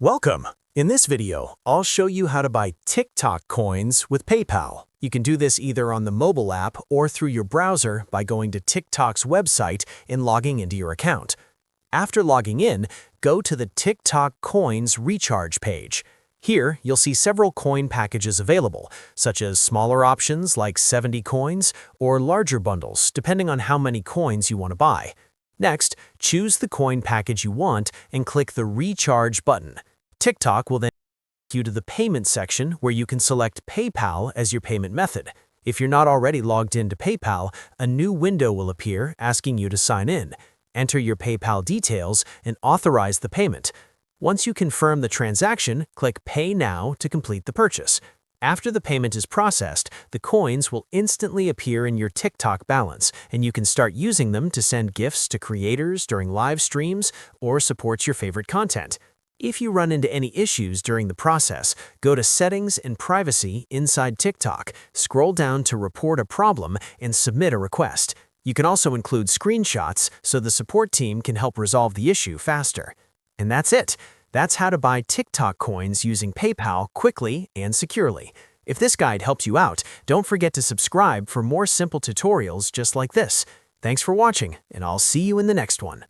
Welcome! In this video, I'll show you how to buy TikTok coins with PayPal. You can do this either on the mobile app or through your browser by going to TikTok's website and logging into your account. After logging in, go to the TikTok Coins Recharge page. Here, you'll see several coin packages available, such as smaller options like 70 coins or larger bundles, depending on how many coins you want to buy. Next, choose the coin package you want and click the Recharge button. TikTok will then take you to the payment section where you can select PayPal as your payment method. If you're not already logged into PayPal, a new window will appear asking you to sign in. Enter your PayPal details and authorize the payment. Once you confirm the transaction, click Pay Now to complete the purchase. After the payment is processed, the coins will instantly appear in your TikTok balance, and you can start using them to send gifts to creators during live streams or support your favorite content. If you run into any issues during the process, go to Settings and Privacy inside TikTok, scroll down to Report a Problem, and submit a request. You can also include screenshots so the support team can help resolve the issue faster. And that's it. That's how to buy TikTok coins using PayPal quickly and securely. If this guide helps you out, don't forget to subscribe for more simple tutorials just like this. Thanks for watching, and I'll see you in the next one.